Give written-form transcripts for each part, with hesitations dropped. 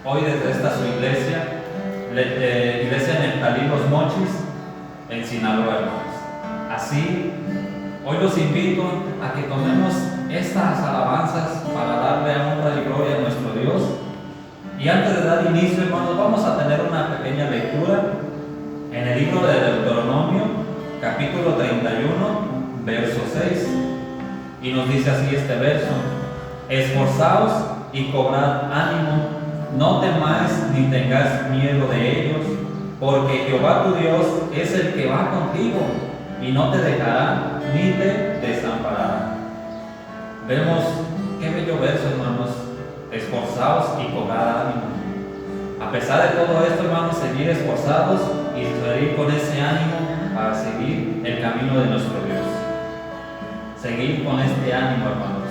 hoy desde esta su iglesia, Iglesia Neftalí Los Mochis, en Sinaloa, hermanos. Así, hoy los invito a que tomemos estas alabanzas para darle honra y gloria a nuestro Dios. Y antes de dar inicio, hermanos, vamos a tener una pequeña lectura en el libro de Deuteronomio, capítulo 31, verso 6. Y nos dice así este verso: esforzaos y cobrad ánimo, no temáis ni tengáis miedo de ellos, porque Jehová tu Dios es el que va contigo y no te dejará ni te desamparará. Vemos qué bello verso, hermanos. Esforzaos y cobrad ánimo. A pesar de todo esto, hermanos, seguir esforzados y seguir con ese ánimo para seguir el camino de nuestro Dios. Seguir con este ánimo, hermanos.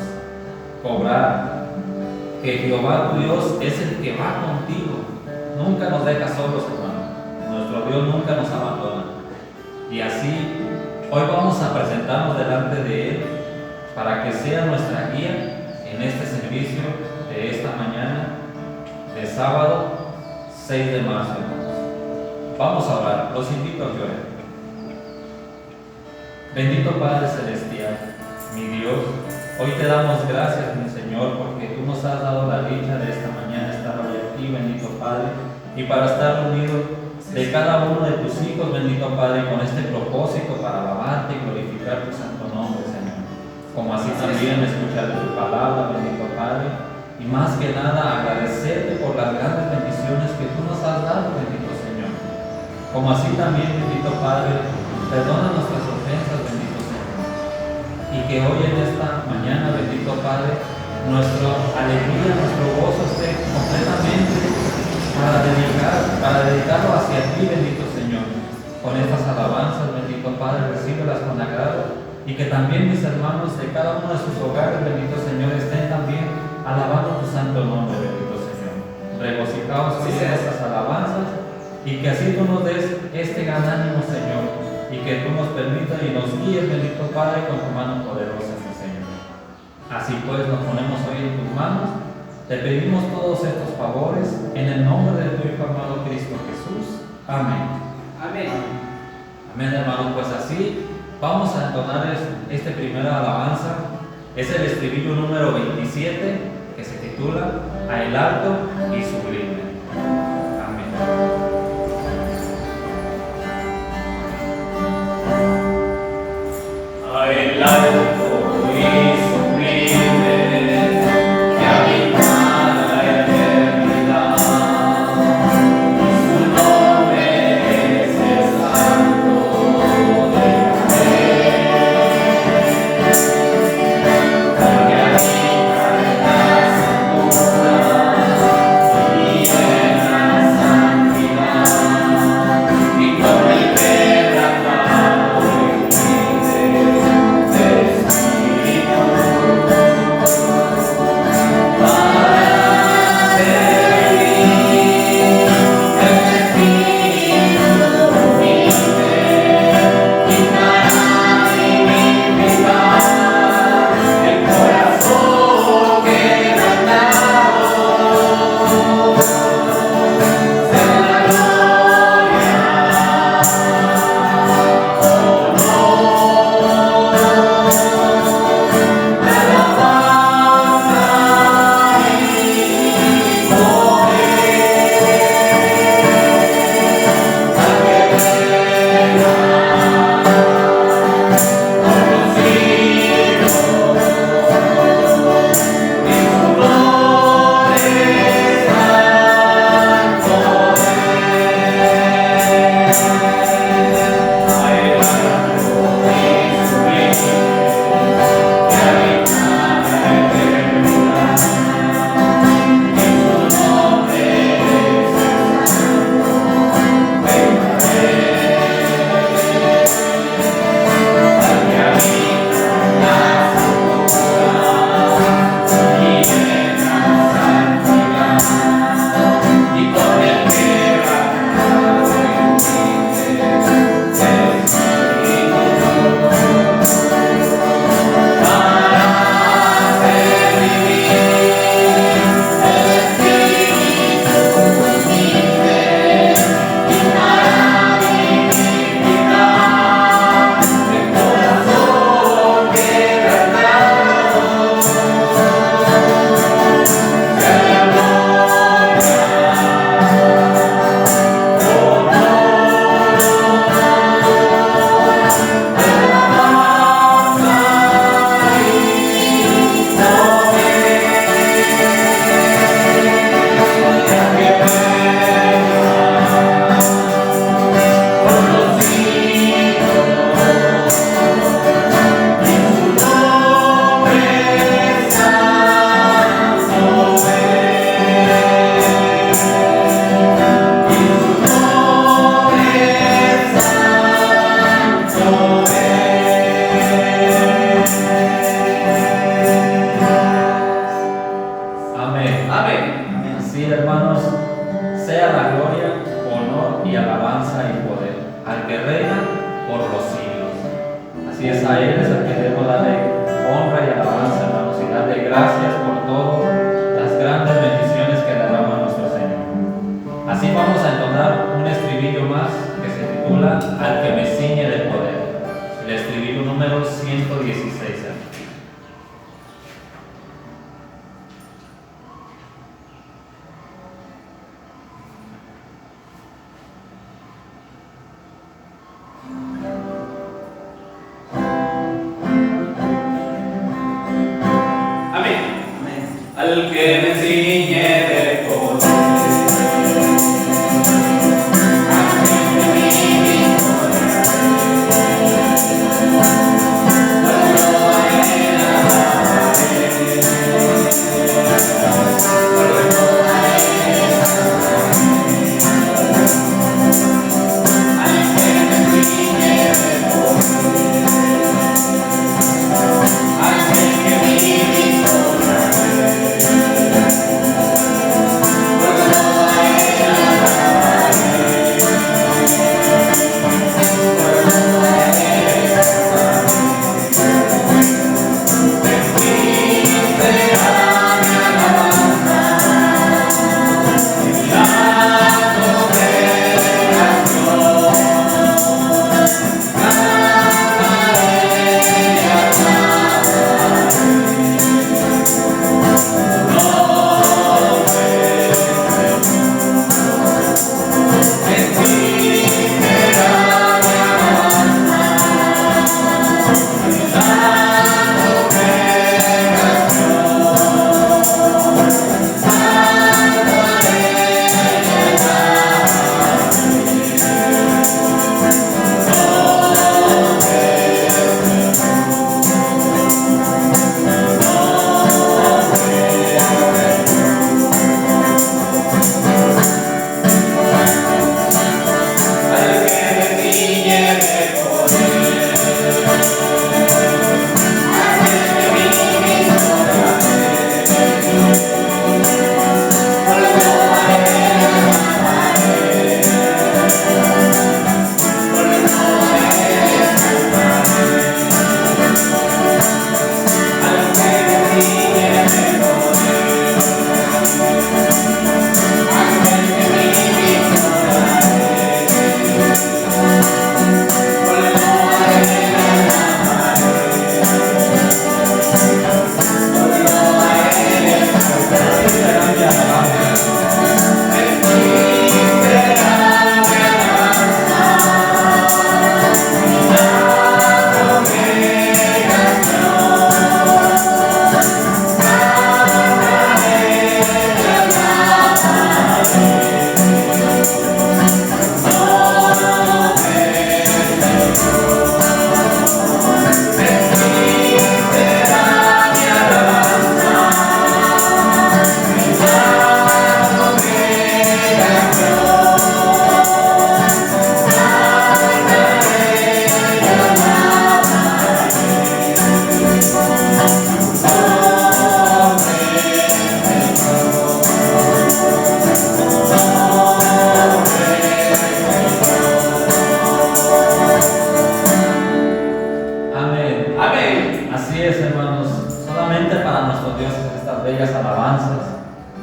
Cobrar que Jehová tu Dios es el que va contigo. Nunca nos deja solos, hermanos. Nuestro Dios nunca nos abandona. Y así, hoy vamos a presentarnos delante de Él para que sea nuestra guía en este servicio de esta mañana de sábado 6 de marzo, hermanos. Vamos a orar. Los invito a que oren. Bendito Padre Celestial, mi Dios, hoy te damos gracias, mi Señor, porque tú nos has dado la dicha de esta mañana estar hoy aquí, bendito Padre, y para estar unidos de cada uno de tus hijos, bendito Padre, con este propósito para alabarte y glorificar tu santo nombre, Señor. Como así también escuchar tu palabra, bendito Padre, y más que nada agradecerte por las grandes bendiciones que tú nos has dado, bendito Señor. Como así también, bendito Padre, perdona nuestras ofensas, bendito Señor. Y que hoy en esta mañana, bendito Padre, nuestra alegría, nuestro gozo esté completamente para dedicarlo hacia ti, bendito Señor. Con estas alabanzas, bendito Padre, recíbelas con agrado. Y que también mis hermanos de cada uno de sus hogares, bendito Señor, estén también alabando tu santo nombre, bendito Señor. Regocijaos en estas alabanzas y que así tú nos des este gran ánimo, Señor, y que tú nos permitas y nos guíes, bendito Padre, con tu mano poderosa, mi Señor. Así pues, nos ponemos hoy en tus manos, te pedimos todos estos favores en el nombre de tu Hijo amado Cristo Jesús. Amén. Amén. Amén, hermanos. Pues así vamos a entonar esta primera alabanza. Es el estribillo número 27, que se titula A el alto y sublime. Amén. A el alto y sublime, que habita la eternidad, y su nombre es el Santo de porque habita en la santura y en la santidad, y con el quebrantado y humilde Así, hermanos, sea la gloria, honor y alabanza y poder al que reina por los siglos. Así es, a Él es al que debemos darle honra y alabanza, hermanos, y darle gracias por todas las grandes bendiciones que derrama nuestro Señor. Así vamos a entonar un estribillo más que se titula Al que me ciñe de poder. El estribillo número 116. Al que me ciñe de poder,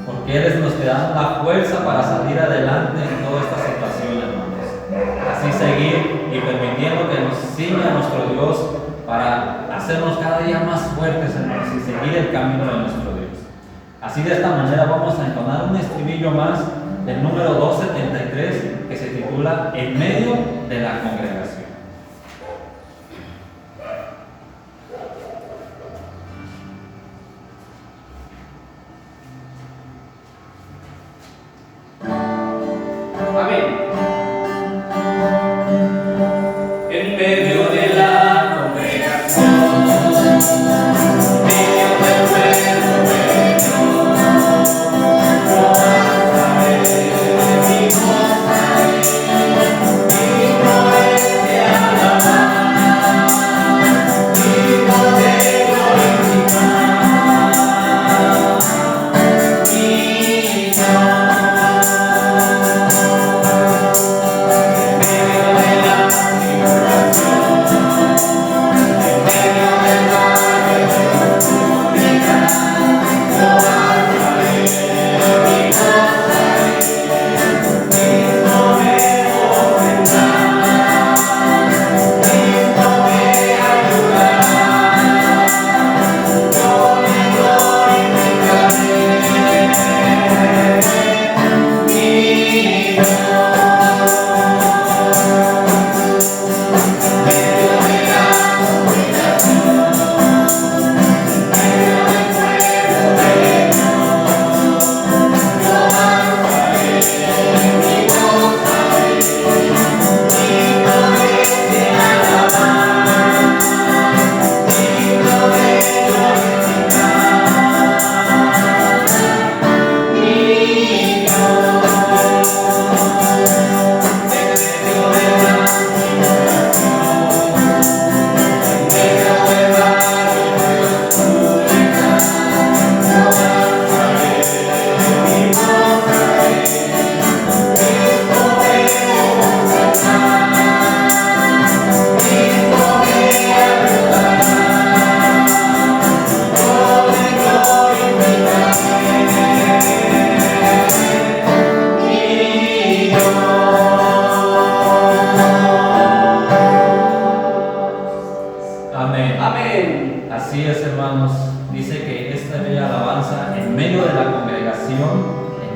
porque Él es nos que da la fuerza para salir adelante en toda esta situación, hermanos. Así seguir y permitiendo que nos siga nuestro Dios para hacernos cada día más fuertes, hermanos, y seguir el camino de nuestro Dios. Así, de esta manera vamos a entonar un estribillo más del número 273 que se titula En medio de la congregación. Amén. En medio de la congregación, medio del pueblo bueno, yo alzaré mi voz, digno es de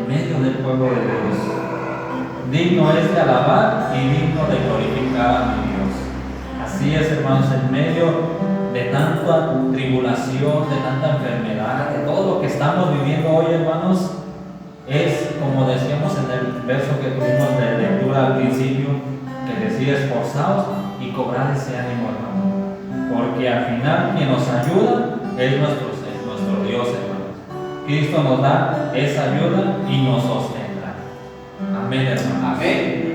medio del pueblo de Dios. Digno es de alabar y digno de glorificar a mi Dios. Así es, hermanos, en medio de tanta tribulación, de tanta enfermedad, de todo lo que estamos viviendo hoy, hermanos, es como decíamos en el verso que tuvimos de lectura al principio, que decía: esforzaos y cobrad ese ánimo, hermano, porque al final quien nos ayuda es nuestro Dios, hermanos. Cristo nos da esa ayuda y nos sostendrá. Amén, hermanos. Amén.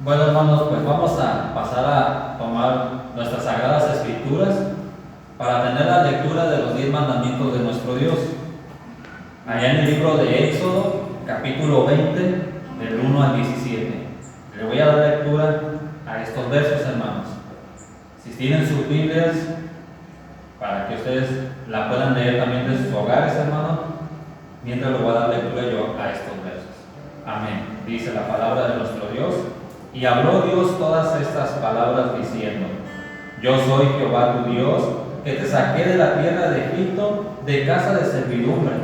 Bueno, hermanos, pues vamos a pasar a tomar nuestras sagradas escrituras para tener la lectura de los 10 mandamientos de nuestro Dios. Allá en el libro de Éxodo, capítulo 20, del 1 al 17. Le voy a dar lectura a estos versos, hermanos. Si tienen sus Biblias, para que ustedes la puedan leer también de sus hogares, hermanos, mientras le voy a dar lectura yo a estos versos. Amén. Dice la palabra de nuestro Dios: y habló Dios todas estas palabras diciendo: yo soy Jehová tu Dios, que te saqué de la tierra de Egipto, de casa de servidumbre.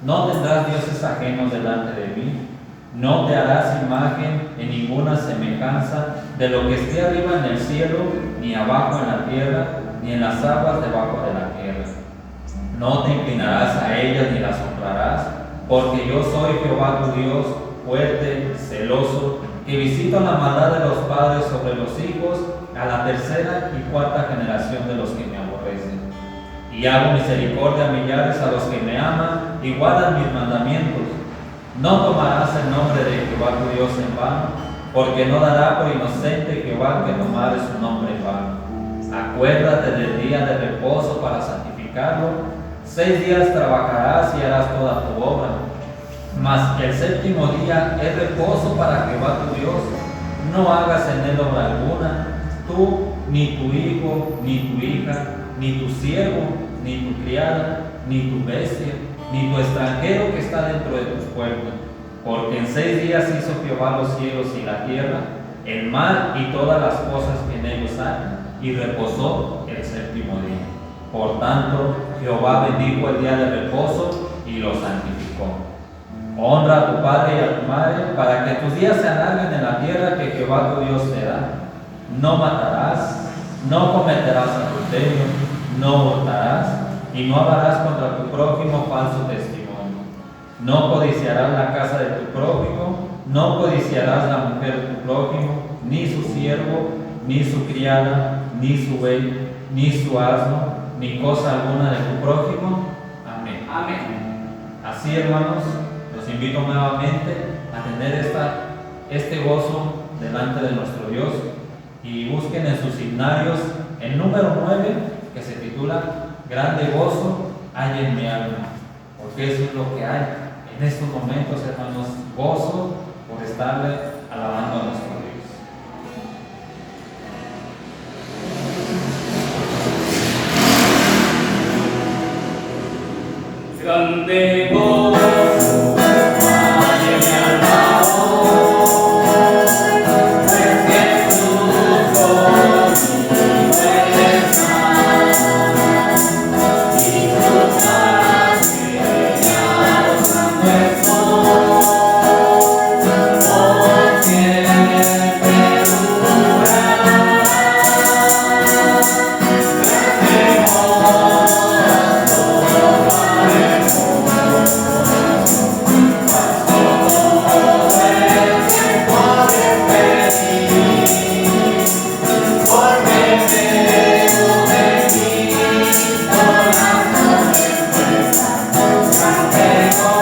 No tendrás dioses ajenos delante de mí. No te harás imagen en ninguna semejanza de lo que esté arriba en el cielo, ni abajo en la tierra, ni en las aguas debajo de la tierra. No te inclinarás a ellas ni las honrarás, porque yo soy Jehová tu Dios, fuerte, celoso, que visito la maldad de los padres sobre los hijos a la tercera y cuarta generación de los que me aborrecen. Y hago misericordia a millares a los que me aman y guardan mis mandamientos. No tomarás el nombre de Jehová tu Dios en vano, porque no dará por inocente Jehová que tomare su nombre en vano. Acuérdate del día de reposo para santificarlo. 6 días trabajarás y harás toda tu obra. Mas el séptimo día es reposo para Jehová tu Dios. No hagas en él obra alguna, tú, ni tu hijo, ni tu hija, ni tu siervo, ni tu criada, ni tu bestia, ni tu extranjero que está dentro de tus puertas. Porque en 6 días hizo Jehová los cielos y la tierra, el mar y todas las cosas que en ellos hay, y reposó el séptimo día. Por tanto, Jehová bendijo el día de reposo y lo santificó. Honra a tu padre y a tu madre, para que tus días se alarguen en la tierra que Jehová tu Dios te da. No matarás, no cometerás adulterio, no hurtarás, y no hablarás contra tu prójimo falso testimonio. No codiciarás la casa de tu prójimo, no codiciarás la mujer de tu prójimo, ni su siervo, ni su criada, ni su buey, ni su asno, ni cosa alguna de tu prójimo. Amén. Amén. Así, hermanos, los invito nuevamente a tener este gozo delante de nuestro Dios, y busquen en sus himnarios el número 9, que se titula Grande gozo hay en mi alma, porque eso es lo que hay en estos momentos, hermanos, gozo por estarle alabando a nuestro Dios. Grande gozo hay en mi alma hoy, pues Jesús conmigo está, y su sangre ya gozando estoy, por siempre durará. Grande gozo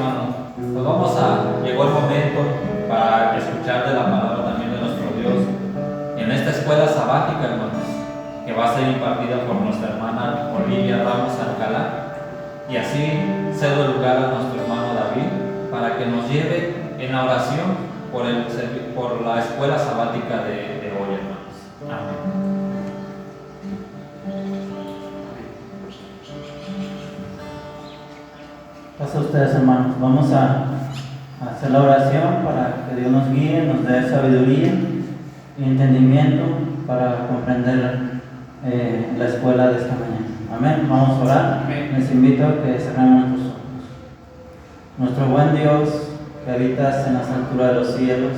hermanos, pues llegó el momento para escuchar de la palabra también de nuestro Dios en esta escuela sabática, hermanos, que va a ser impartida por nuestra hermana Olivia Ramos Alcalá. Y así cedo el lugar a nuestro hermano David para que nos lleve en la oración por la escuela sabática de hoy, hermanos. Amén. Pasa ustedes, hermanos. Vamos a hacer la oración para que Dios nos guíe, nos dé sabiduría y entendimiento para comprender la escuela de esta mañana. Amén. Vamos a orar. Amén. Les invito a que cerremos nuestros ojos. Nuestro buen Dios, que habitas en las alturas de los cielos,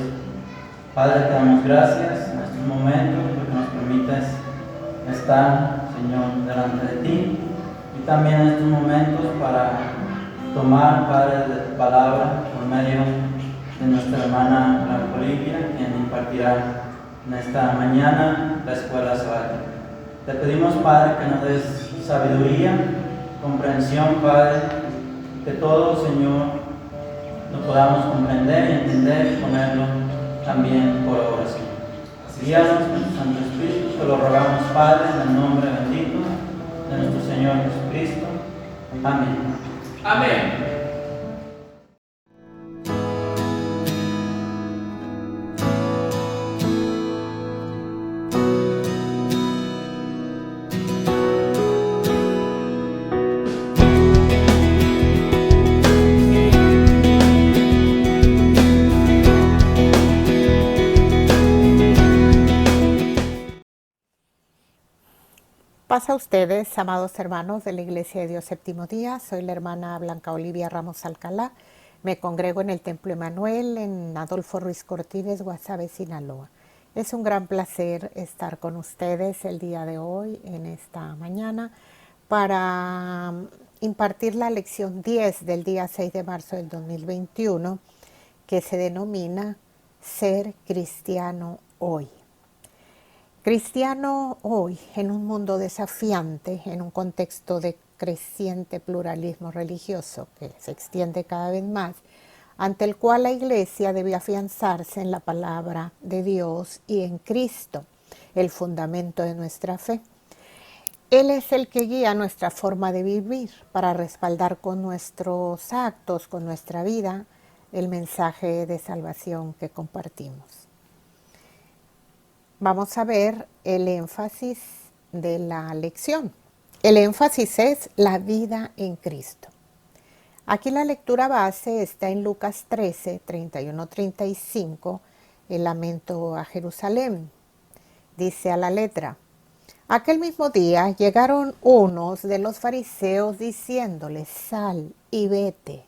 Padre, te damos gracias en estos momentos porque nos permites estar, Señor, delante de ti, y también en estos momentos para tomar, Padre, de tu palabra por medio de nuestra hermana Blanca Olivia, quien impartirá en esta mañana la escuela sabática. Te pedimos, Padre, que nos des sabiduría, comprensión, Padre, que todo, Señor, lo podamos comprender y entender y ponerlo también por oración. Guíanos con tu Santo Espíritu, te lo rogamos, Padre, en el nombre bendito de nuestro Señor Jesucristo. Amén. Amén. Paz a ustedes, amados hermanos de la Iglesia de Dios Séptimo Día. Soy la hermana Blanca Olivia Ramos Alcalá. Me congrego en el Templo Emanuel en Adolfo Ruiz Cortines, Guasave, Sinaloa. Es un gran placer estar con ustedes el día de hoy, en esta mañana, para impartir la lección 10 del día 6 de marzo del 2021, que se denomina Ser Cristiano Hoy. Cristiano hoy, en un mundo desafiante, en un contexto de creciente pluralismo religioso que se extiende cada vez más, ante el cual la Iglesia debe afianzarse en la palabra de Dios y en Cristo, el fundamento de nuestra fe. Él es el que guía nuestra forma de vivir para respaldar con nuestros actos, con nuestra vida, el mensaje de salvación que compartimos. Vamos a ver el énfasis de la lección. El énfasis es la vida en Cristo. Aquí la lectura base está en Lucas 13, 31-35, el lamento a Jerusalén. Dice a la letra: aquel mismo día llegaron unos de los fariseos diciéndole: sal y vete,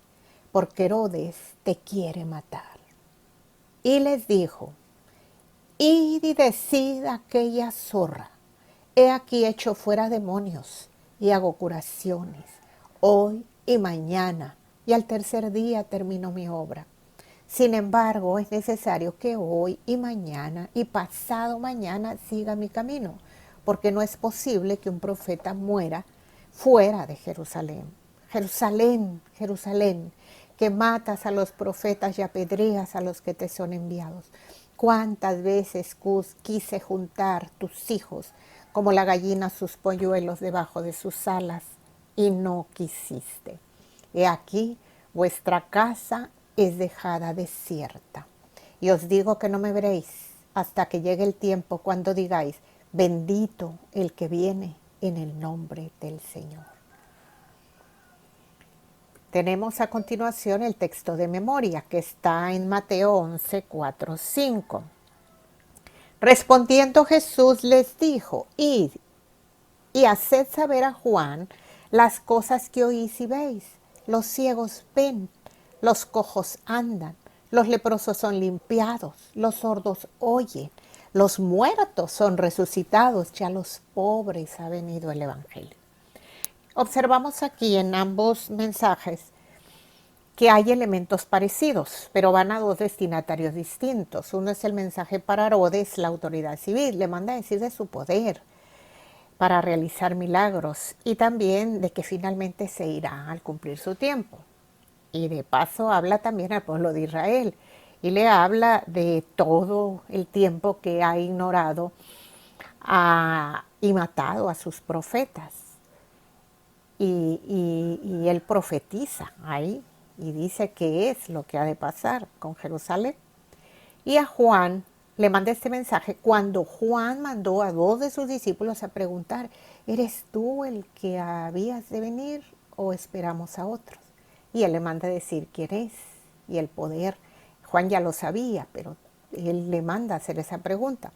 porque Herodes te quiere matar. Y les dijo: id y decid a aquella zorra: he aquí echo fuera demonios y hago curaciones, hoy y mañana, y al tercer día termino mi obra. Sin embargo, es necesario que hoy y mañana y pasado mañana siga mi camino, porque no es posible que un profeta muera fuera de Jerusalén. Jerusalén, Jerusalén, que matas a los profetas y apedreas a los que te son enviados. Cuántas veces quise juntar tus hijos como la gallina sus polluelos debajo de sus alas, y no quisiste. He aquí, vuestra casa es dejada desierta. Y os digo que no me veréis hasta que llegue el tiempo cuando digáis: bendito el que viene en el nombre del Señor. Tenemos a continuación el texto de memoria que está en Mateo 11, 4, 5. Respondiendo Jesús les dijo: id y haced saber a Juan las cosas que oís y veis. Los ciegos ven, los cojos andan, los leprosos son limpiados, los sordos oyen, los muertos son resucitados, ya a los pobres ha venido el Evangelio. Observamos aquí en ambos mensajes que hay elementos parecidos, pero van a dos destinatarios distintos. Uno es el mensaje para Herodes, la autoridad civil, le manda a decir de su poder para realizar milagros y también de que finalmente se irá al cumplir su tiempo. y de paso habla también al pueblo de Israel y le habla de todo el tiempo que ha ignorado y matado a sus profetas. Y él profetiza ahí y dice qué es lo que ha de pasar con Jerusalén. Y a Juan le manda este mensaje cuando Juan mandó a 2 de sus discípulos a preguntar, ¿eres tú el que habías de venir o esperamos a otros? Y él le manda a decir quién es y el poder. Juan ya lo sabía, pero él le manda a hacer esa pregunta.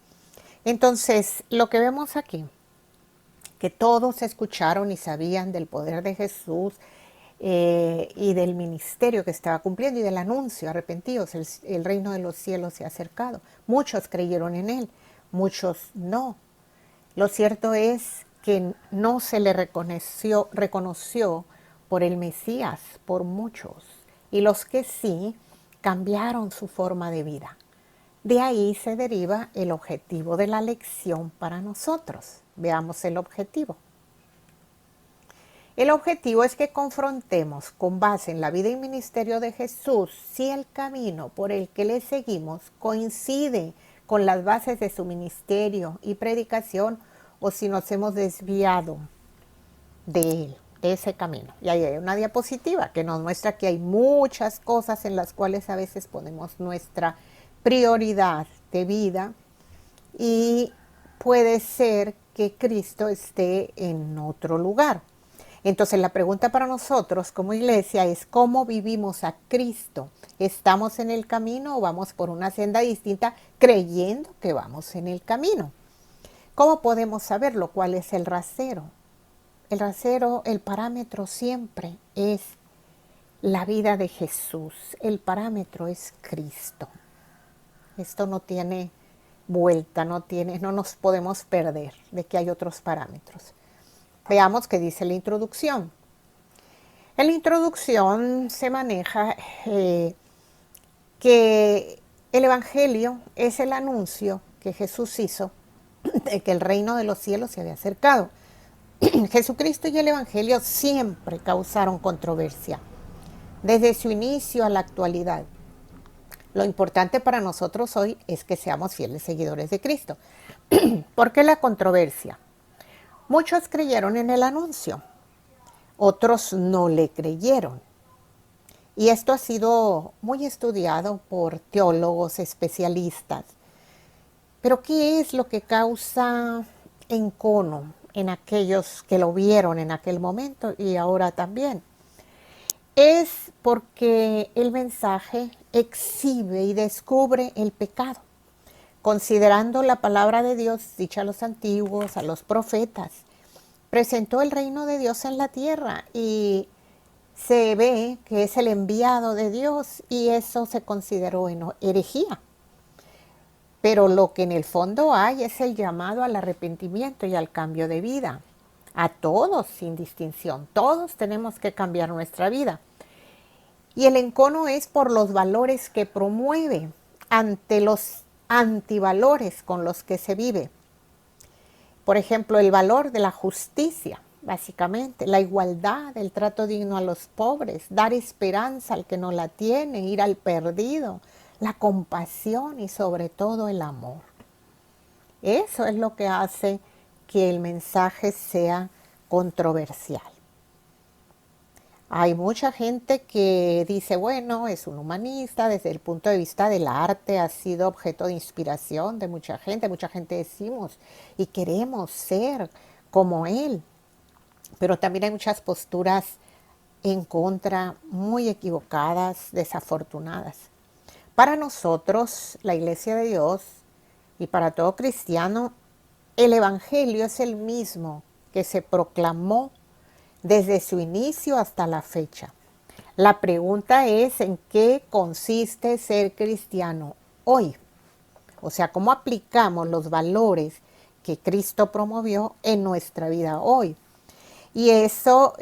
Entonces, lo que vemos aquí, que todos escucharon y sabían del poder de Jesús y del ministerio que estaba cumpliendo y del anuncio, arrepentidos, el reino de los cielos se ha acercado. Muchos creyeron en él, muchos no. Lo cierto es que no se le reconoció por el Mesías, por muchos, y los que sí cambiaron su forma de vida. De ahí se deriva el objetivo de la lección para nosotros. Veamos el objetivo. El objetivo es que confrontemos con base en la vida y ministerio de Jesús si el camino por el que le seguimos coincide con las bases de su ministerio y predicación o si nos hemos desviado de él, de ese camino. Y ahí hay una diapositiva que nos muestra que hay muchas cosas en las cuales a veces ponemos nuestra prioridad de vida y puede ser que Cristo esté en otro lugar. Entonces la pregunta para nosotros como iglesia es ¿cómo vivimos a Cristo? ¿Estamos en el camino o vamos por una senda distinta creyendo que vamos en el camino? ¿Cómo podemos saberlo? ¿Cuál es el rasero? El rasero, el parámetro siempre es la vida de Jesús. El parámetro es Cristo. Esto no tiene vuelta, no nos podemos perder de que hay otros parámetros. Veamos qué dice la introducción. En la introducción se maneja que el Evangelio es el anuncio que Jesús hizo de que el reino de los cielos se había acercado. Jesucristo y el Evangelio siempre causaron controversia, desde su inicio a la actualidad. Lo importante para nosotros hoy es que seamos fieles seguidores de Cristo. ¿Por qué la controversia? Muchos creyeron en el anuncio, otros no le creyeron. Y esto ha sido muy estudiado por teólogos especialistas. Pero ¿qué es lo que causa encono en aquellos que lo vieron en aquel momento y ahora también? Es porque el mensaje exhibe y descubre el pecado, considerando la palabra de Dios dicha a los antiguos, a los profetas. Presentó el reino de Dios en la tierra y se ve que es el enviado de Dios y eso se consideró herejía. Pero lo que en el fondo hay es el llamado al arrepentimiento y al cambio de vida. A todos sin distinción, todos tenemos que cambiar nuestra vida. Y el encono es por los valores que promueve ante los antivalores con los que se vive. Por ejemplo, el valor de la justicia, básicamente, la igualdad, el trato digno a los pobres, dar esperanza al que no la tiene, ir al perdido, la compasión y sobre todo el amor. Eso es lo que hace que el mensaje sea controversial. Hay mucha gente que dice, bueno, es un humanista, desde el punto de vista del arte ha sido objeto de inspiración de mucha gente decimos y queremos ser como él, pero también hay muchas posturas en contra, muy equivocadas, desafortunadas. Para nosotros, la Iglesia de Dios, y para todo cristiano, el Evangelio es el mismo que se proclamó desde su inicio hasta la fecha. La pregunta es en qué consiste ser cristiano hoy. O sea, cómo aplicamos los valores que Cristo promovió en nuestra vida hoy. Y eso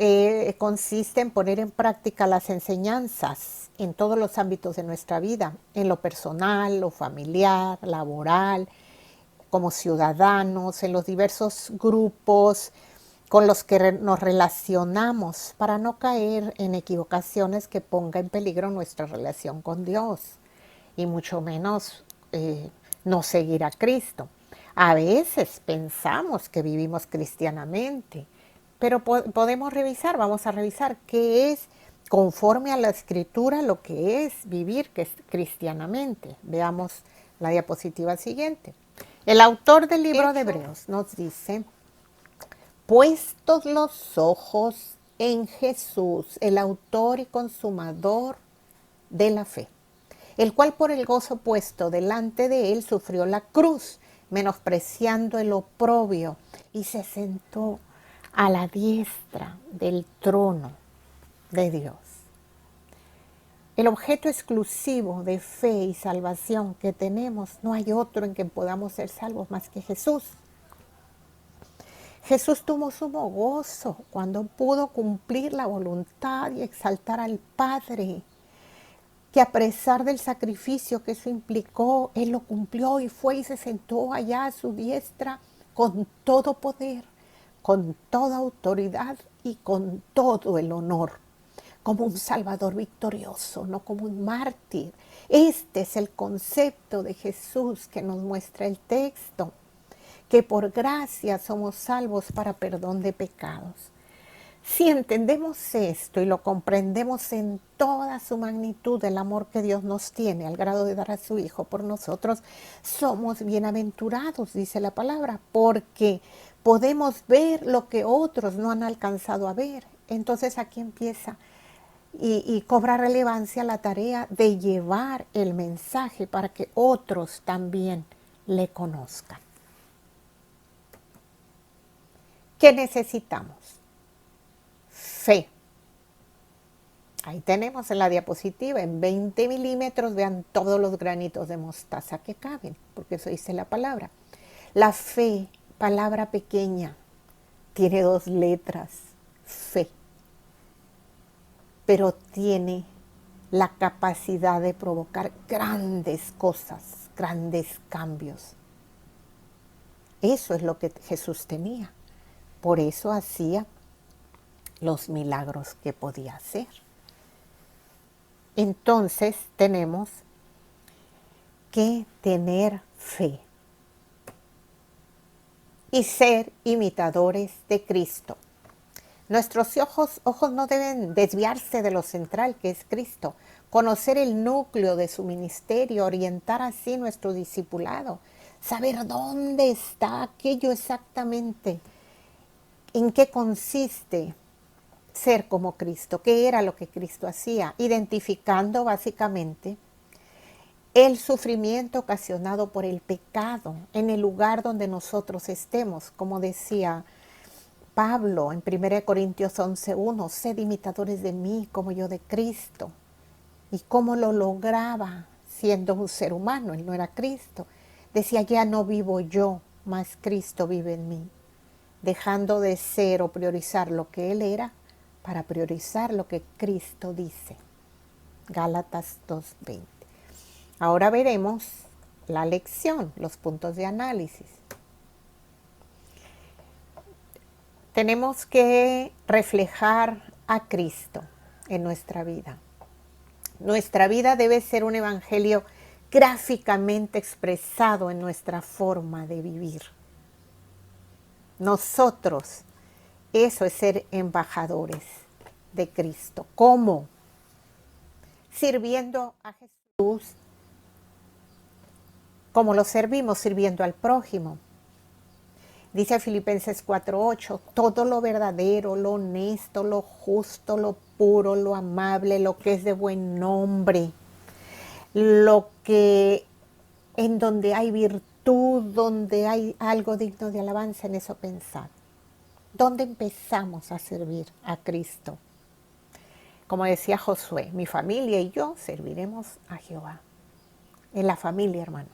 consiste en poner en práctica las enseñanzas en todos los ámbitos de nuestra vida, en lo personal, lo familiar, laboral, como ciudadanos, en los diversos grupos con los que nos relacionamos para no caer en equivocaciones que pongan en peligro nuestra relación con Dios y mucho menos no seguir a Cristo. A veces pensamos que vivimos cristianamente, pero podemos revisar, vamos a revisar qué es conforme a la Escritura lo que es vivir cristianamente. Veamos la diapositiva siguiente. El autor del libro de Hebreos nos dice: puestos los ojos en Jesús, el autor y consumador de la fe, el cual por el gozo puesto delante de él sufrió la cruz, menospreciando el oprobio, y se sentó a la diestra del trono de Dios. El objeto exclusivo de fe y salvación que tenemos, no hay otro en que podamos ser salvos más que Jesús. Jesús tuvo sumo gozo cuando pudo cumplir la voluntad y exaltar al Padre, que a pesar del sacrificio que eso implicó, Él lo cumplió y fue y se sentó allá a su diestra con todo poder, con toda autoridad y con todo el honor, como un Salvador victorioso, no como un mártir. Este es el concepto de Jesús que nos muestra el texto, que por gracia somos salvos para perdón de pecados. Si entendemos esto y lo comprendemos en toda su magnitud, el amor que Dios nos tiene al grado de dar a su Hijo por nosotros, somos bienaventurados, dice la palabra, porque podemos ver lo que otros no han alcanzado a ver. Entonces aquí empieza y cobra relevancia la tarea de llevar el mensaje para que otros también le conozcan. ¿Qué necesitamos? Fe. Ahí tenemos en la diapositiva, en 20 milímetros, vean todos los granitos de mostaza que caben, porque eso dice la palabra. La fe, palabra pequeña, tiene 2 letras, fe, pero tiene la capacidad de provocar grandes cosas, grandes cambios. Eso es lo que Jesús tenía, por eso hacía los milagros que podía hacer. Entonces tenemos que tener fe y ser imitadores de Cristo. Nuestros ojos no deben desviarse de lo central que es Cristo, conocer el núcleo de su ministerio, orientar así nuestro discipulado, saber dónde está aquello exactamente, en qué consiste ser como Cristo, qué era lo que Cristo hacía, identificando básicamente el sufrimiento ocasionado por el pecado en el lugar donde nosotros estemos, como decía Pablo en 1 Corintios 11:1, sed imitadores de mí como yo de Cristo. ¿Y cómo lo lograba siendo un ser humano? Él no era Cristo. Decía, ya no vivo yo, mas Cristo vive en mí. Dejando de ser o priorizar lo que Él era para priorizar lo que Cristo dice. Gálatas 2:20. Ahora veremos la lección, los puntos de análisis. Tenemos que reflejar a Cristo en nuestra vida. Nuestra vida debe ser un evangelio gráficamente expresado en nuestra forma de vivir. Nosotros, eso es ser embajadores de Cristo. ¿Cómo? Sirviendo a Jesús, como lo servimos, sirviendo al prójimo. Dice Filipenses 4:8, todo lo verdadero, lo honesto, lo justo, lo puro, lo amable, lo que es de buen nombre, lo que en donde hay virtud, donde hay algo digno de alabanza, en eso pensar. ¿Dónde empezamos a servir a Cristo? Como decía Josué, mi familia y yo serviremos a Jehová. En la familia, hermanos.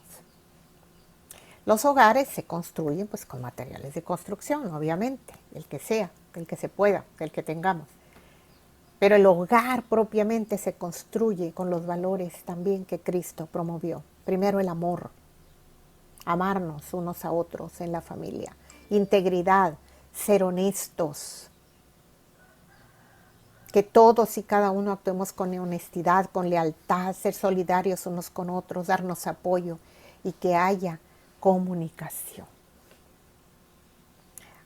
Los hogares se construyen pues con materiales de construcción, obviamente, el que sea, el que se pueda, el que tengamos. Pero el hogar propiamente se construye con los valores también que Cristo promovió. Primero el amor, amarnos unos a otros en la familia, integridad, ser honestos, que todos y cada uno actuemos con honestidad, con lealtad, ser solidarios unos con otros, darnos apoyo y que haya comunicación.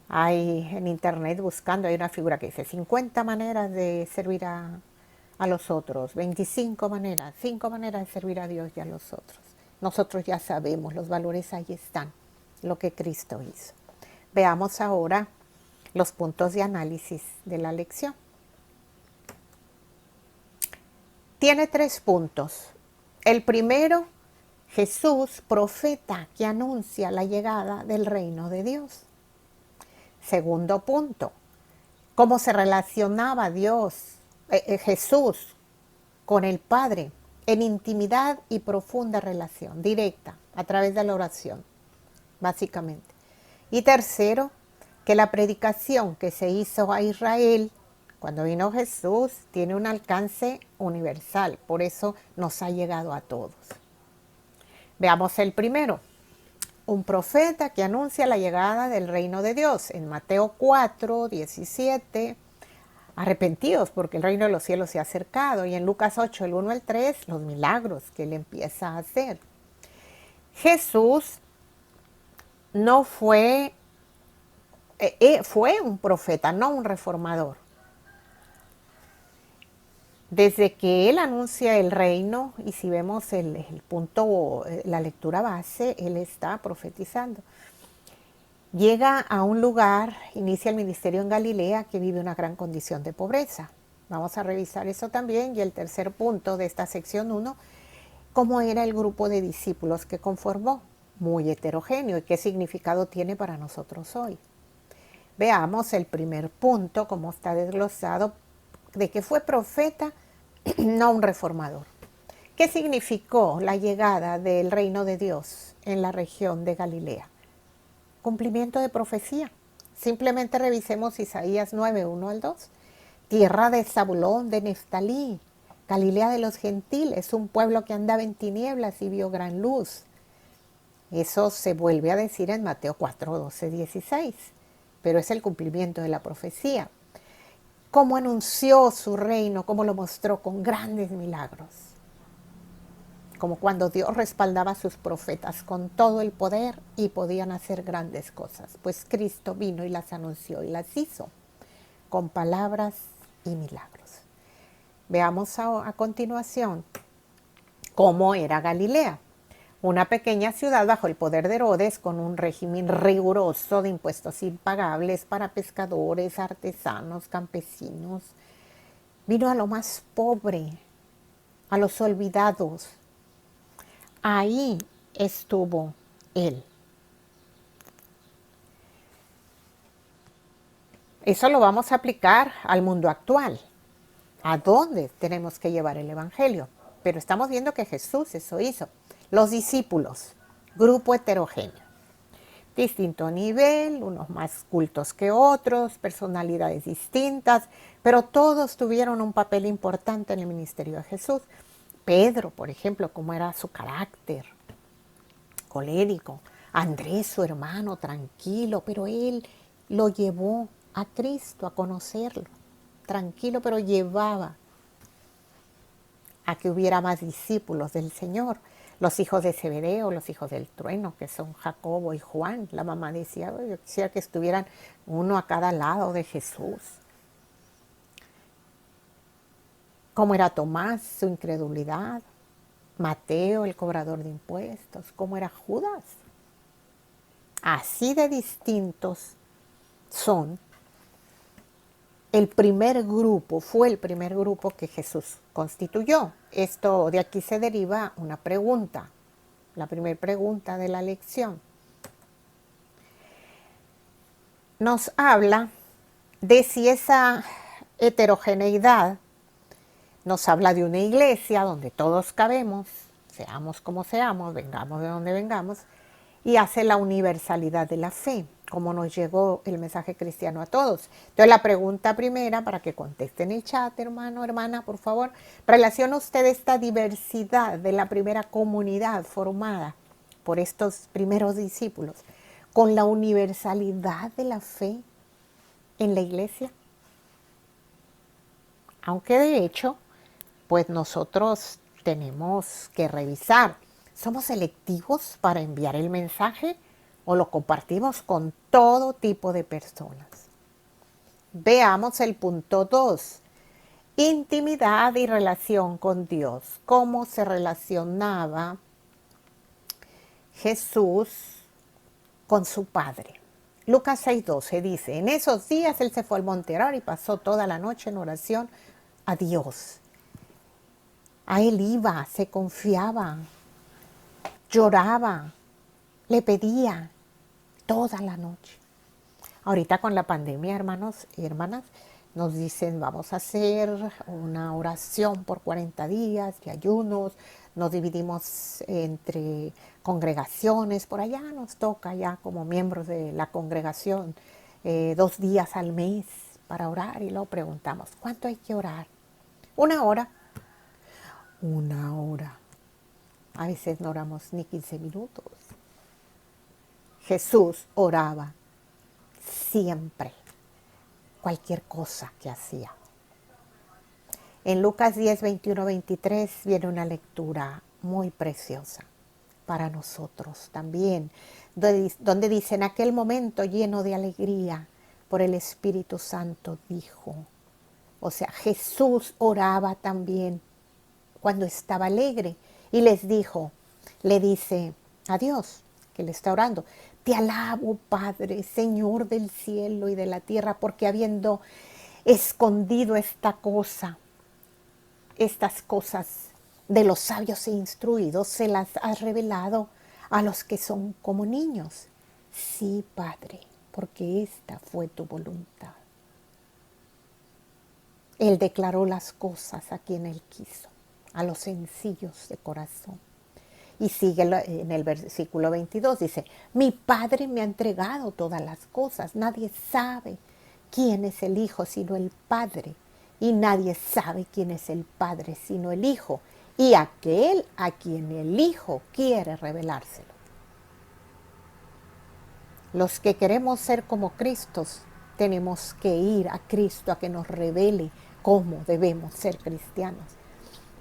Hay en internet buscando, hay una figura que dice 50 maneras de servir a los otros, 25 maneras, 5 maneras de servir a Dios y a los otros. Nosotros ya sabemos, los valores ahí están, lo que Cristo hizo. Veamos ahora los puntos de análisis de la lección. Tiene 3 puntos. El primero, Jesús, profeta que anuncia la llegada del reino de Dios. Segundo punto, cómo se relacionaba Jesús con el Padre en intimidad y profunda relación, directa, a través de la oración, básicamente. Y tercero, que la predicación que se hizo a Israel cuando vino Jesús tiene un alcance universal, por eso nos ha llegado a todos. Veamos el primero. Un profeta que anuncia la llegada del reino de Dios. En Mateo 4, 17, arrepentidos porque el reino de los cielos se ha acercado. Y en Lucas 8, el 1 al 3, los milagros que él empieza a hacer. Jesús no fue un profeta, no un reformador. Desde que él anuncia el reino, y si vemos el punto, la lectura base, él está profetizando. Llega a un lugar, inicia el ministerio en Galilea, que vive una gran condición de pobreza. Vamos a revisar eso también. Y el tercer punto de esta sección 1, cómo era el grupo de discípulos que conformó, muy heterogéneo, y qué significado tiene para nosotros hoy. Veamos el primer punto, cómo está desglosado, de que fue profeta, no un reformador. ¿Qué significó la llegada del reino de Dios en la región de Galilea? Cumplimiento de profecía. Simplemente revisemos Isaías 9, 1 al 2. Tierra de Zabulón, de Neftalí, Galilea de los gentiles, un pueblo que andaba en tinieblas y vio gran luz. Eso se vuelve a decir en Mateo 4, 12, 16. Pero es el cumplimiento de la profecía. Cómo anunció su reino, cómo lo mostró con grandes milagros. Como cuando Dios respaldaba a sus profetas con todo el poder y podían hacer grandes cosas. Pues Cristo vino y las anunció y las hizo con palabras y milagros. Veamos a continuación cómo era Galilea. Una pequeña ciudad bajo el poder de Herodes con un régimen riguroso de impuestos impagables para pescadores, artesanos, campesinos. Vino a lo más pobre, a los olvidados. Ahí estuvo él. Eso lo vamos a aplicar al mundo actual. ¿A dónde tenemos que llevar el evangelio? Pero estamos viendo que Jesús eso hizo. Los discípulos, grupo heterogéneo, distinto nivel, unos más cultos que otros, personalidades distintas, pero todos tuvieron un papel importante en el ministerio de Jesús. Pedro, por ejemplo, cómo era su carácter, colérico. Andrés, su hermano, tranquilo, pero él lo llevó a Cristo, a conocerlo. Tranquilo, pero llevaba a que hubiera más discípulos del Señor. Los hijos de Zebedeo, los hijos del trueno, que son Jacobo y Juan. La mamá decía, yo quisiera que estuvieran uno a cada lado de Jesús. Cómo era Tomás, su incredulidad. Mateo, el cobrador de impuestos. Cómo era Judas. Así de distintos son. El primer grupo, fue el primer grupo que Jesús constituyó. Esto de aquí se deriva una pregunta, la primera pregunta de la lección. Nos habla de si esa heterogeneidad nos habla de una iglesia donde todos cabemos, seamos como seamos, vengamos de donde vengamos, y hace la universalidad de la fe, como nos llegó el mensaje cristiano a todos. Entonces la pregunta primera, para que contesten en el chat, hermano, hermana, por favor, ¿relaciona usted esta diversidad de la primera comunidad formada por estos primeros discípulos con la universalidad de la fe? en la iglesia? Aunque de hecho, pues nosotros tenemos que revisar. ¿Somos selectivos para enviar el mensaje o lo compartimos con todo tipo de personas? Veamos el punto 2. Intimidad y relación con Dios. ¿Cómo se relacionaba Jesús con su Padre? Lucas 6:12 dice, en esos días él se fue al monte a orar y pasó toda la noche en oración a Dios. A él iba, se confiaba, lloraba, le pedía toda la noche. Ahorita con la pandemia, hermanos y hermanas, nos dicen vamos a hacer una oración por 40 días de ayunos, nos dividimos entre congregaciones, por allá nos toca ya como miembros de la congregación 2 días al mes para orar y luego preguntamos, ¿cuánto hay que orar? 1 hora. 1 hora. A veces no oramos ni 15 minutos. Jesús oraba siempre, cualquier cosa que hacía. En Lucas 10, 21, 23 viene una lectura muy preciosa para nosotros también, donde dice, en aquel momento lleno de alegría por el Espíritu Santo dijo, o sea, Jesús oraba también cuando estaba alegre y les dijo, le dice a Dios que le está orando, te alabo, Padre, Señor del cielo y de la tierra, porque habiendo escondido estas cosas de los sabios e instruidos, se las has revelado a los que son como niños. Sí, Padre, porque esta fue tu voluntad. Él declaró las cosas a quien Él quiso, a los sencillos de corazón. Y sigue en el versículo 22, dice, mi Padre me ha entregado todas las cosas. Nadie sabe quién es el Hijo sino el Padre. Y nadie sabe quién es el Padre sino el Hijo. Y aquel a quien el Hijo quiere revelárselo. Los que queremos ser como Cristo, tenemos que ir a Cristo a que nos revele cómo debemos ser cristianos.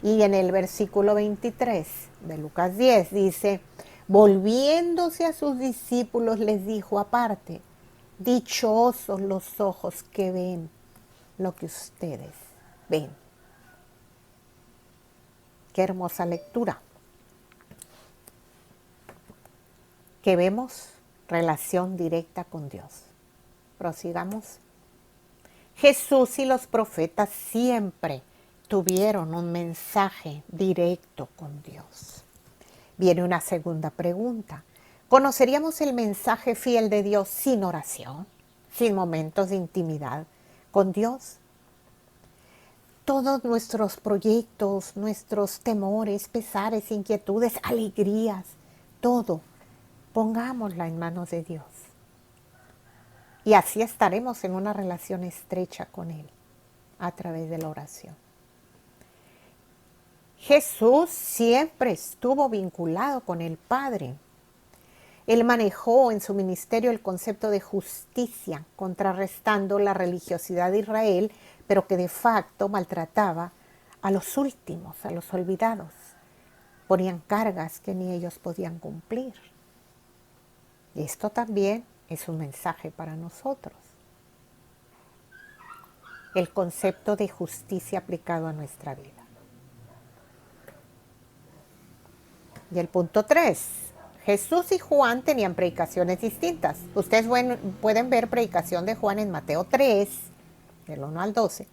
Y en el versículo 23 de Lucas 10 dice, volviéndose a sus discípulos les dijo aparte, dichosos los ojos que ven lo que ustedes ven. Qué hermosa lectura. Que vemos relación directa con Dios. Prosigamos. Jesús y los profetas siempre tuvieron un mensaje directo con Dios. Viene una segunda pregunta. ¿Conoceríamos el mensaje fiel de Dios sin oración, sin momentos de intimidad con Dios? Todos nuestros proyectos, nuestros temores, pesares, inquietudes, alegrías, todo, pongámosla en manos de Dios. Y así estaremos en una relación estrecha con Él a través de la oración. Jesús siempre estuvo vinculado con el Padre. Él manejó en su ministerio el concepto de justicia, contrarrestando la religiosidad de Israel, pero que de facto maltrataba a los últimos, a los olvidados. Ponían cargas que ni ellos podían cumplir. Y esto también es un mensaje para nosotros. El concepto de justicia aplicado a nuestra vida. Y el punto 3. Jesús y Juan tenían predicaciones distintas. Ustedes pueden ver predicación de Juan en Mateo 3, del 1 al 12.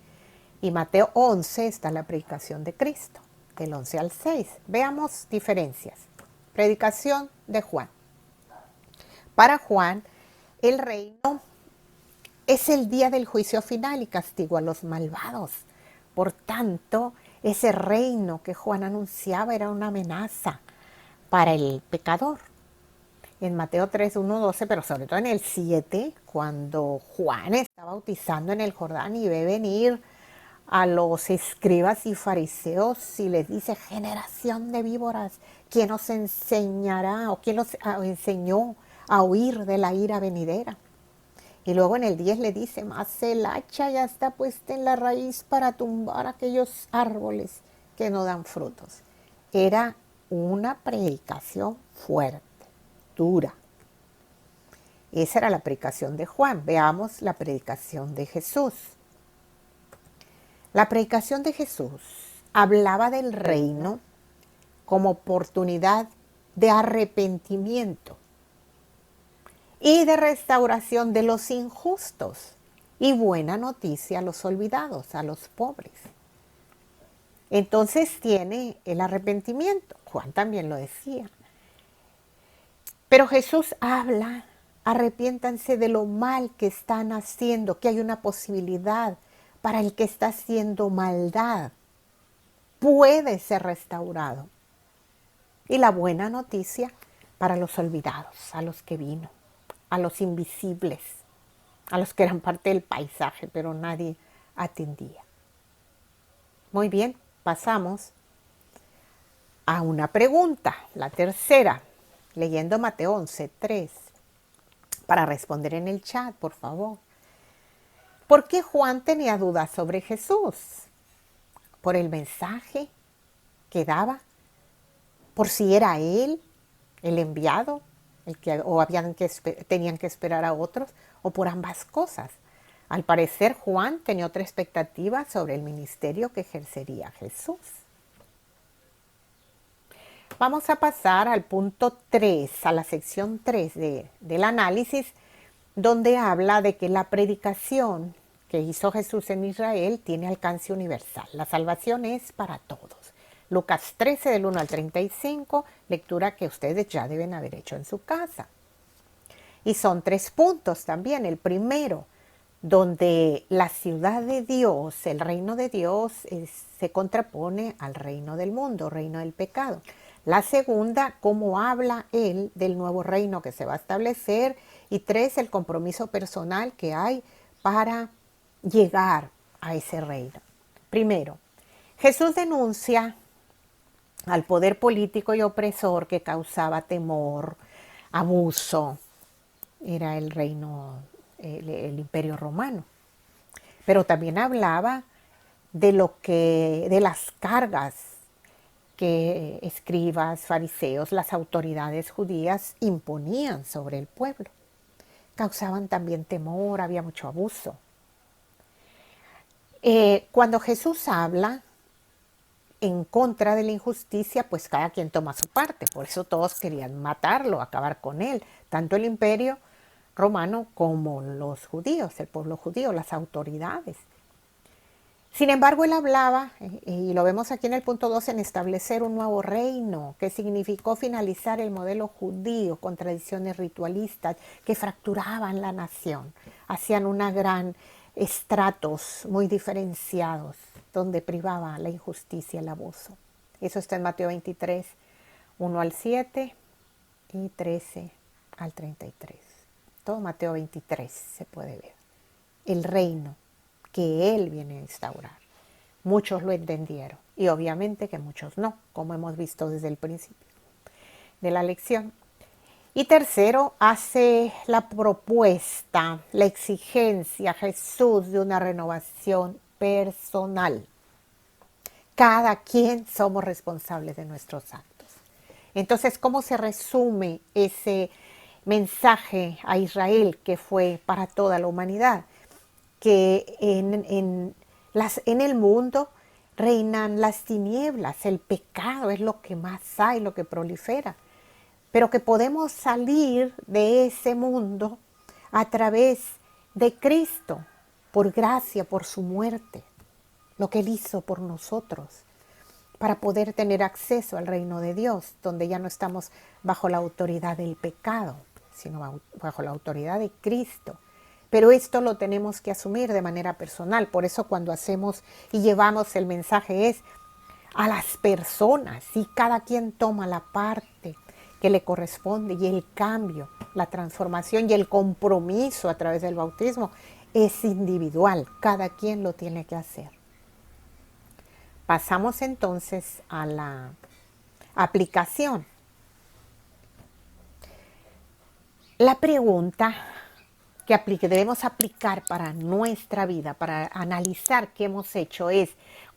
Y Mateo 11 está la predicación de Cristo, del 11 al 6. Veamos diferencias. Predicación de Juan. Para Juan, el reino es el día del juicio final y castigo a los malvados. Por tanto, ese reino que Juan anunciaba era una amenaza para el pecador. En Mateo 3, 1, 12, pero sobre todo en el 7, cuando Juan está bautizando en el Jordán y ve venir a los escribas y fariseos y les dice, generación de víboras, ¿quién os enseñará o quién os enseñó a huir de la ira venidera? Y luego en el 10 le dice, mas el hacha ya está puesta en la raíz para tumbar aquellos árboles que no dan frutos. Era una predicación fuerte, dura. Esa era la predicación de Juan. Veamos la predicación de Jesús. La predicación de Jesús hablaba del reino como oportunidad de arrepentimiento y de restauración de los injustos y buena noticia a los olvidados, a los pobres. Entonces tiene el arrepentimiento. Juan también lo decía. Pero Jesús habla, arrepiéntanse de lo mal que están haciendo, que hay una posibilidad para el que está haciendo maldad. Puede ser restaurado. Y la buena noticia para los olvidados, a los que vino, a los invisibles, a los que eran parte del paisaje, pero nadie atendía. Muy bien, pasamos a una pregunta, la tercera, leyendo Mateo 11:3, para responder en el chat, por favor. ¿Por qué Juan tenía dudas sobre Jesús? ¿Por el mensaje que daba? ¿Por si era él el enviado, tenían que esperar a otros? ¿O por ambas cosas? Al parecer Juan tenía otra expectativa sobre el ministerio que ejercería Jesús. Vamos a pasar al punto 3, a la sección 3 del análisis, donde habla de que la predicación que hizo Jesús en Israel tiene alcance universal. La salvación es para todos. Lucas 13, del 1 al 35, lectura que ustedes ya deben haber hecho en su casa. Y son 3 puntos también. El primero, donde la ciudad de Dios, el reino de Dios, se contrapone al reino del mundo, reino del pecado. La segunda, cómo habla él del nuevo reino que se va a establecer. Y 3, el compromiso personal que hay para llegar a ese reino. Primero, Jesús denuncia al poder político y opresor que causaba temor, abuso. Era el reino, el imperio romano. Pero también hablaba de las cargas que escribas, fariseos, las autoridades judías imponían sobre el pueblo. Causaban también temor, había mucho abuso. Cuando Jesús habla en contra de la injusticia, pues cada quien toma su parte. Por eso todos querían matarlo, acabar con él. Tanto el imperio romano como los judíos, el pueblo judío, las autoridades. Sin embargo, él hablaba, y lo vemos aquí en el punto 2, en establecer un nuevo reino, que significó finalizar el modelo judío con tradiciones ritualistas que fracturaban la nación, hacían una gran estratos muy diferenciados, donde privaba la injusticia, el abuso. Eso está en Mateo 23, 1 al 7 y 13 al 33. Todo Mateo 23 se puede ver. El reino que él viene a instaurar. Muchos lo entendieron y obviamente que muchos no, como hemos visto desde el principio de la lección. Y tercero, hace la propuesta, la exigencia a Jesús de una renovación personal. Cada quien somos responsables de nuestros actos. Entonces, ¿cómo se resume ese mensaje a Israel que fue para toda la humanidad? Que en el mundo reinan las tinieblas, el pecado es lo que más hay, lo que prolifera, pero que podemos salir de ese mundo a través de Cristo, por gracia, por su muerte, lo que Él hizo por nosotros, para poder tener acceso al reino de Dios, donde ya no estamos bajo la autoridad del pecado, sino bajo la autoridad de Cristo. Pero esto lo tenemos que asumir de manera personal. Por eso cuando hacemos y llevamos el mensaje es a las personas, y cada quien toma la parte que le corresponde, y el cambio, la transformación y el compromiso a través del bautismo es individual. Cada quien lo tiene que hacer. Pasamos entonces a la aplicación. La pregunta que debemos aplicar para nuestra vida, para analizar qué hemos hecho, es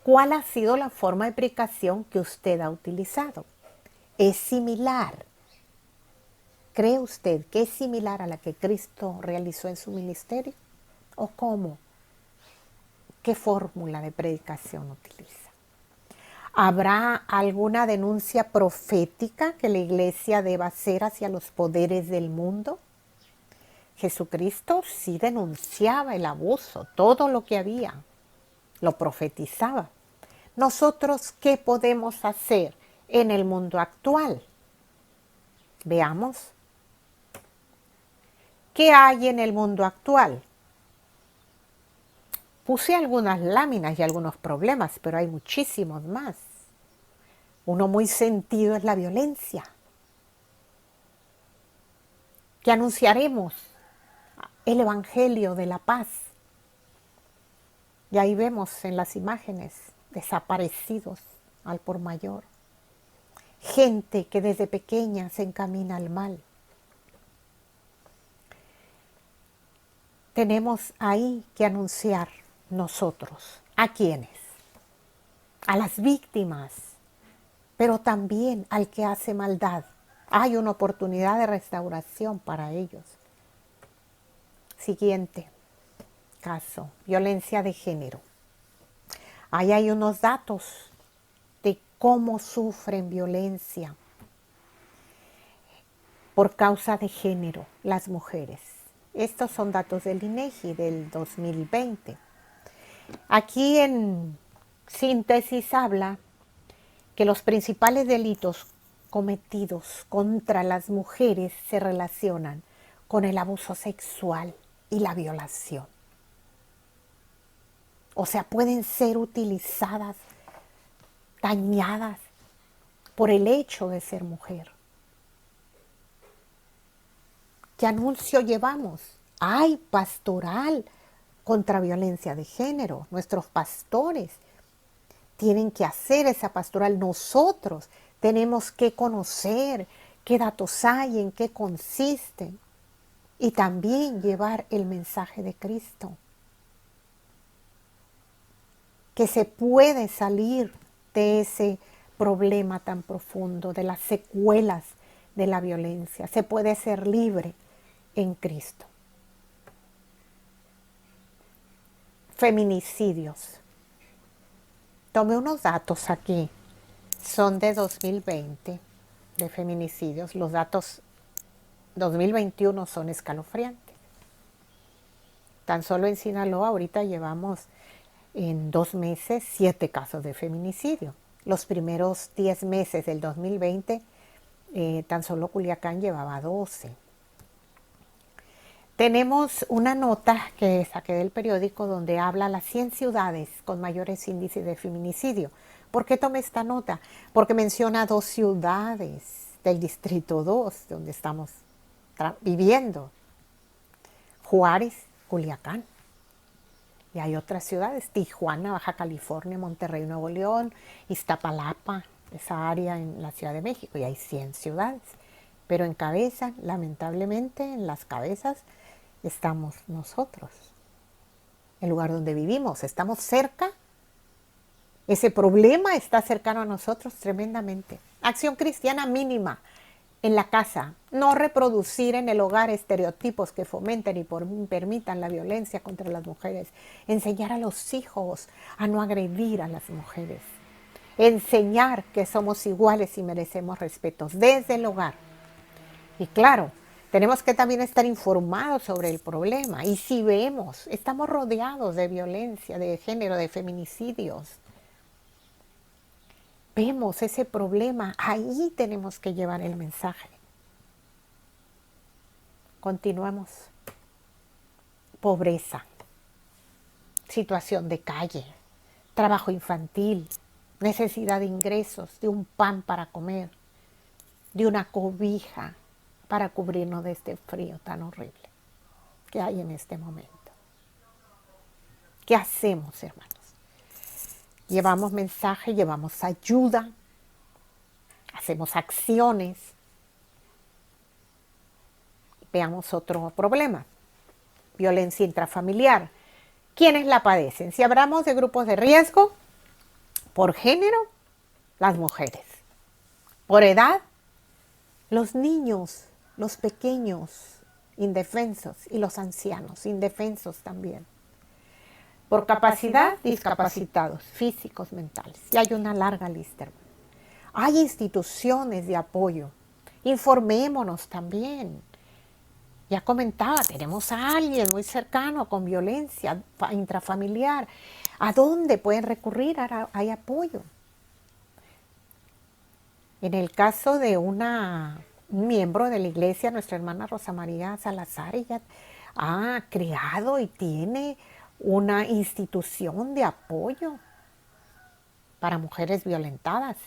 cuál ha sido la forma de predicación que usted ha utilizado. ¿Es similar? ¿Cree usted que es similar a la que Cristo realizó en su ministerio? ¿O cómo? ¿Qué fórmula de predicación utiliza? ¿Habrá alguna denuncia profética que la iglesia deba hacer hacia los poderes del mundo? Jesucristo sí denunciaba el abuso, todo lo que había, lo profetizaba. Nosotros, ¿qué podemos hacer en el mundo actual? Veamos. ¿Qué hay en el mundo actual? Puse algunas láminas y algunos problemas, pero hay muchísimos más. Uno muy sentido es la violencia. Que anunciaremos el Evangelio de la paz. Y ahí vemos en las imágenes desaparecidos al por mayor. Gente que desde pequeña se encamina al mal. Tenemos ahí que anunciar nosotros. ¿A quiénes? A las víctimas, pero también al que hace maldad. Hay una oportunidad de restauración para ellos. Siguiente caso, violencia de género. Ahí hay unos datos de cómo sufren violencia por causa de género las mujeres. Estos son datos del INEGI del 2020. Aquí en síntesis habla que los principales delitos cometidos contra las mujeres se relacionan con el abuso sexual y la violación. O sea, pueden ser utilizadas, dañadas por el hecho de ser mujer. ¿Qué anuncio llevamos? Hay pastoral contra violencia de género. Nuestros pastores tienen que hacer esa pastoral. Nosotros tenemos que conocer qué datos hay, en qué consisten y también llevar el mensaje de Cristo. Que se puede salir de ese problema tan profundo, de las secuelas de la violencia. Se puede ser libre en Cristo. Feminicidios. Tomé unos datos aquí. Son de 2020, de feminicidios. Los datos 2021 son escalofriantes. Tan solo en Sinaloa ahorita llevamos en 2 meses 7 casos de feminicidio. Los primeros 10 meses del 2020, tan solo Culiacán llevaba 12. Tenemos una nota que saqué del periódico donde habla las 100 ciudades con mayores índices de feminicidio. ¿Por qué tomé esta nota? Porque menciona 2 ciudades del Distrito 2, donde estamos viviendo. Juárez, Culiacán. Y hay otras ciudades, Tijuana, Baja California, Monterrey, Nuevo León, Iztapalapa, esa área en la Ciudad de México. Y hay 100 ciudades. Pero encabezan, lamentablemente, en las cabezas estamos nosotros, el lugar donde vivimos, estamos cerca, ese problema está cercano a nosotros tremendamente. Acción cristiana mínima en la casa, no reproducir en el hogar estereotipos que fomenten y permitan la violencia contra las mujeres, enseñar a los hijos a no agredir a las mujeres, enseñar que somos iguales y merecemos respeto desde el hogar. Y claro, tenemos que también estar informados sobre el problema. Y si vemos, estamos rodeados de violencia, de género, de feminicidios. Vemos ese problema, ahí tenemos que llevar el mensaje. Continuamos. Pobreza, situación de calle, trabajo infantil, necesidad de ingresos, de un pan para comer, de una cobija para cubrirnos de este frío tan horrible que hay en este momento. ¿Qué hacemos, hermanos? Llevamos mensaje, llevamos ayuda, hacemos acciones. Veamos otro problema. violencia intrafamiliar. ¿Quiénes la padecen? Si hablamos de grupos de riesgo, por género, las mujeres. Por edad, los niños, los pequeños, indefensos, y los ancianos, indefensos también. Por capacidad, discapacitados, físicos, mentales. Y hay una larga lista, hermano. Hay instituciones de apoyo. Informémonos también. Ya comentaba, tenemos a alguien muy cercano con violencia intrafamiliar. ¿A dónde pueden recurrir? Hay apoyo. En el caso de un miembro de la iglesia, nuestra hermana Rosa María Salazar, ella ha creado y tiene una institución de apoyo para mujeres violentadas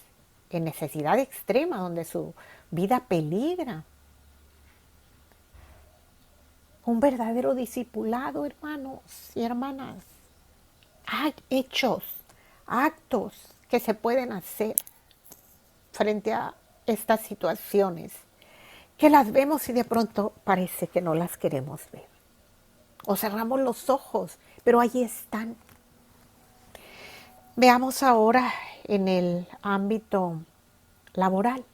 en necesidad extrema, donde su vida peligra. Un verdadero discipulado, hermanos y hermanas. Hay hechos, actos que se pueden hacer frente a estas situaciones, que las vemos y de pronto parece que no las queremos ver. O cerramos los ojos, pero ahí están. Veamos ahora en el ámbito laboral.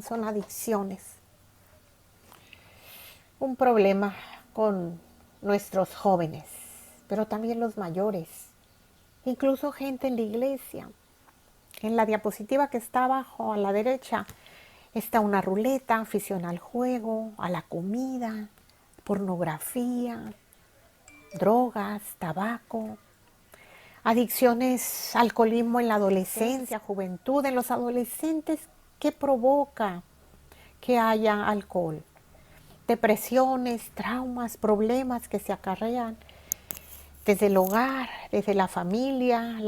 Son adicciones. Un problema con nuestros jóvenes, pero también los mayores, incluso gente en la iglesia. En la diapositiva que está abajo a la derecha está una ruleta, afición al juego, a la comida, pornografía, drogas, tabaco, adicciones, alcoholismo en la adolescencia, juventud. En los adolescentes, ¿qué provoca que haya alcohol? Depresiones, traumas, problemas que se acarrean desde el hogar, desde la familia,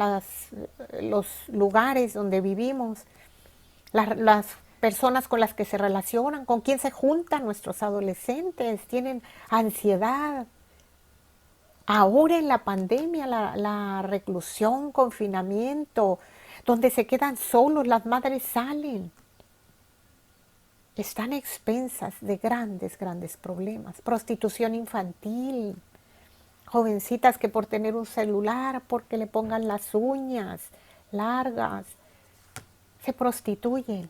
los lugares donde vivimos, las personas con las que se relacionan, con quién se juntan nuestros adolescentes, tienen ansiedad. Ahora en la pandemia, la reclusión, confinamiento, donde se quedan solos, las madres salen. Están expensas de grandes, grandes problemas. Prostitución infantil, jovencitas que por tener un celular, porque le pongan las uñas largas, se prostituyen.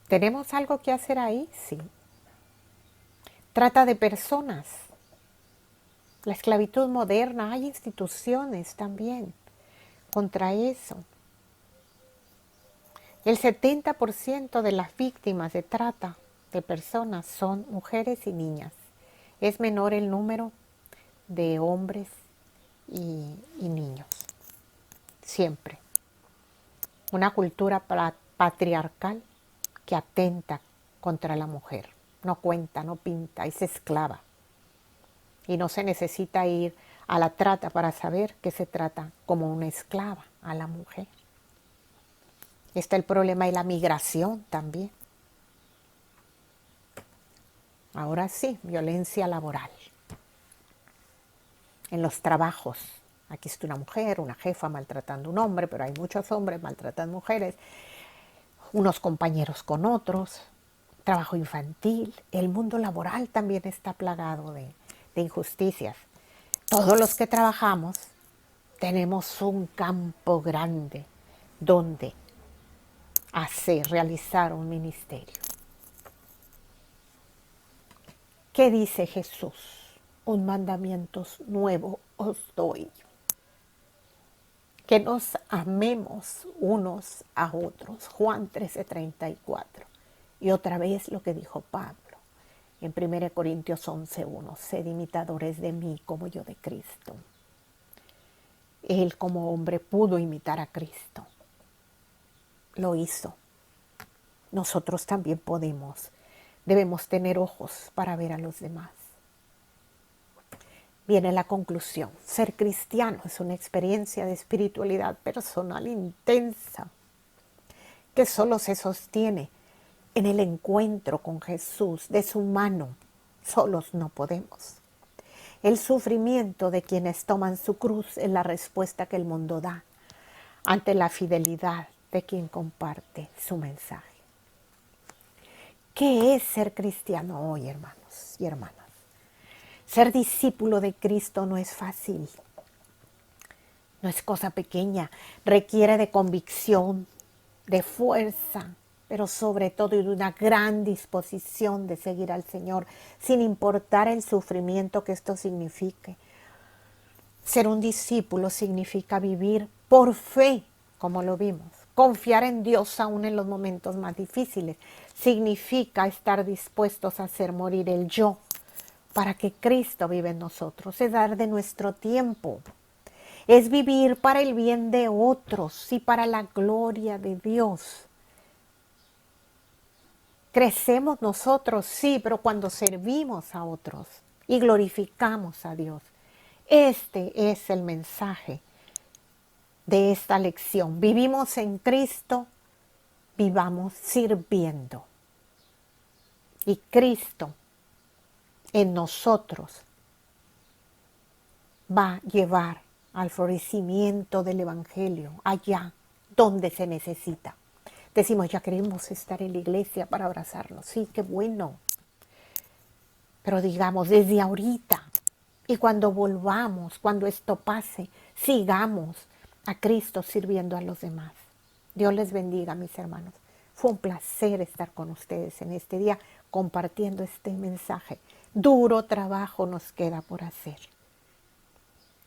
¿Tenemos algo que hacer ahí? Sí. Trata de personas. La esclavitud moderna, hay instituciones también contra eso. El 70% de las víctimas de trata de personas son mujeres y niñas. Es menor el número de hombres y niños. Siempre. Una cultura patriarcal que atenta contra la mujer. No cuenta, no pinta, es esclava. Y no se necesita ir a la trata para saber que se trata como una esclava a la mujer. Está el problema de la migración también. Ahora sí, violencia laboral. En los trabajos. Aquí está una mujer, una jefa maltratando a un hombre, pero hay muchos hombres maltratando mujeres. Unos compañeros con otros. Trabajo infantil. El mundo laboral también está plagado de injusticias. Todos los que trabajamos tenemos un campo grande donde realizar un ministerio. ¿Qué dice Jesús? Un mandamiento nuevo os doy. Que nos amemos unos a otros. Juan 13:34. Y otra vez lo que dijo Pablo en 1 Corintios 11:1. Sed imitadores de mí como yo de Cristo. Él como hombre pudo imitar a Cristo. Lo hizo. Nosotros también podemos. Debemos tener ojos para ver a los demás. Viene la conclusión. Ser cristiano es una experiencia de espiritualidad personal intensa que solo se sostiene en el encuentro con Jesús, de su mano. Solos no podemos. El sufrimiento de quienes toman su cruz es la respuesta que el mundo da ante la fidelidad de quien comparte su mensaje. ¿Qué es ser cristiano hoy, hermanos y hermanas? Ser discípulo de Cristo no es fácil, no es cosa pequeña, requiere de convicción, de fuerza, pero sobre todo de una gran disposición de seguir al Señor, sin importar el sufrimiento que esto signifique. Ser un discípulo significa vivir por fe, como lo vimos. Confiar en Dios aún en los momentos más difíciles. Significa estar dispuestos a hacer morir el yo para que Cristo viva en nosotros. Es dar de nuestro tiempo. Es vivir para el bien de otros y para la gloria de Dios. Crecemos nosotros, sí, pero cuando servimos a otros y glorificamos a Dios. Este es el mensaje de esta lección. Vivimos en Cristo, vivamos sirviendo. Y Cristo en nosotros va a llevar al florecimiento del Evangelio allá donde se necesita. Decimos, ya queremos estar en la iglesia para abrazarnos. Sí, qué bueno. Pero digamos, desde ahorita y cuando volvamos, cuando esto pase, sigamos a Cristo sirviendo a los demás. Dios les bendiga, mis hermanos. Fue un placer estar con ustedes en este día compartiendo este mensaje. Duro trabajo nos queda por hacer.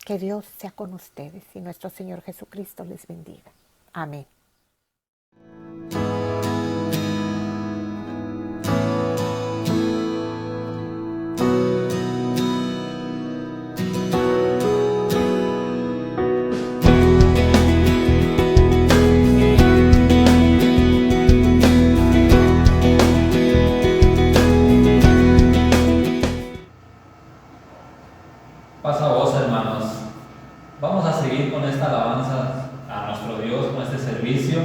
Que Dios sea con ustedes y nuestro Señor Jesucristo les bendiga. Amén. Pasa voz, hermanos. Vamos a seguir con esta alabanza a nuestro Dios, con este servicio,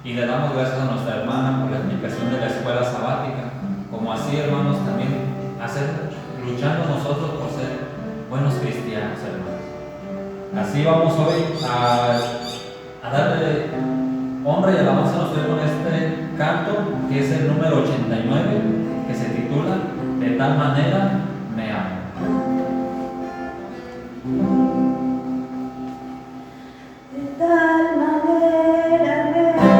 y le damos gracias a nuestra hermana por la explicación de la escuela sabática. Como así, hermanos, también luchando nosotros por ser buenos cristianos, hermanos. Así vamos hoy a darle honra y alabanza a nuestro Dios con este canto, que es el número 89, que se titula De tal manera me amo. De tal manera me amó.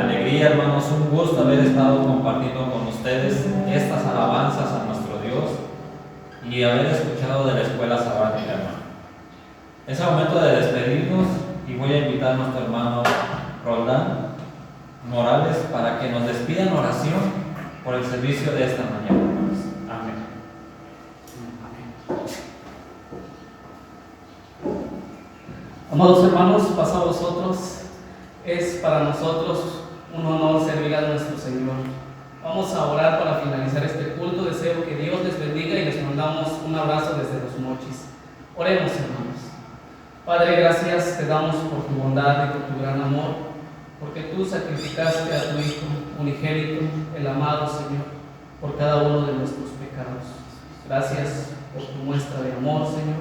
alegría, hermanos, un gusto haber estado compartiendo con ustedes estas alabanzas a nuestro Dios y haber escuchado de la escuela sabática, hermano. Es el momento de despedirnos y voy a invitar a nuestro hermano Roldán Morales para que nos despida en oración por el servicio de esta mañana, hermanos. Amén. Amados hermanos, paz a vosotros. Es para nosotros un honor servir a nuestro Señor. Vamos a orar para finalizar este culto. Deseo que Dios les bendiga y les mandamos un abrazo desde los Mochis. Oremos, hermanos. Padre, gracias te damos por tu bondad y por tu gran amor, porque tú sacrificaste a tu Hijo unigénito, el amado Señor, por cada uno de nuestros pecados. Gracias por tu muestra de amor, Señor.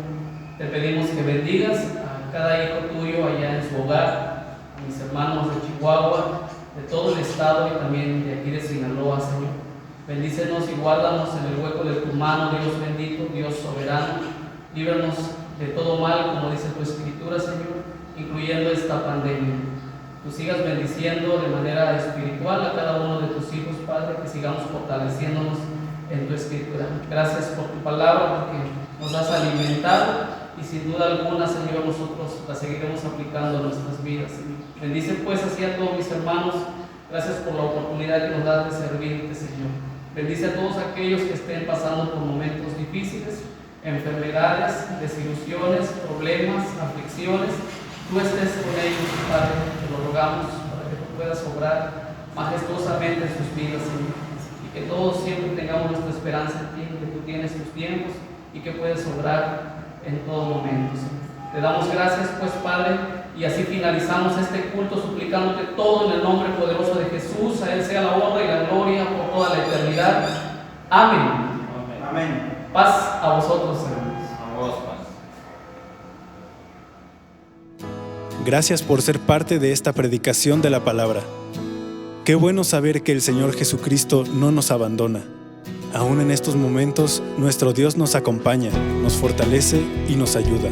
Te pedimos que bendigas a cada hijo tuyo allá en su hogar, a mis hermanos de Chihuahua, de todo el estado y también de aquí de Sinaloa, Señor. Bendícenos y guárdanos en el hueco de tu mano, Dios bendito, Dios soberano. Líbranos de todo mal, como dice tu Escritura, Señor, incluyendo esta pandemia. Tú sigas bendiciendo de manera espiritual a cada uno de tus hijos, Padre, que sigamos fortaleciéndonos en tu Escritura. Gracias por tu palabra, porque nos has alimentado y sin duda alguna, Señor, nosotros la seguiremos aplicando a nuestras vidas, Señor. Bendice pues así a todos mis hermanos. Gracias por la oportunidad que nos das de servirte, Señor. Bendice a todos aquellos que estén pasando por momentos difíciles, enfermedades, desilusiones, problemas, aflicciones. Tú estés con ellos, Padre, te lo rogamos para que tú puedas obrar majestuosamente en sus vidas, Señor. Y que todos siempre tengamos nuestra esperanza en ti, que tú tienes tus tiempos y que puedes obrar en todo momento, Señor. Te damos gracias, pues, Padre, y así finalizamos este culto suplicándote todo en el nombre poderoso de Jesús. A Él sea la honra y la gloria por toda la eternidad. Amén. Amén. Amén. Paz a vosotros, hermanos. A vos, paz. Gracias por ser parte de esta predicación de la palabra. Qué bueno saber que el Señor Jesucristo no nos abandona. Aún en estos momentos, nuestro Dios nos acompaña, nos fortalece y nos ayuda.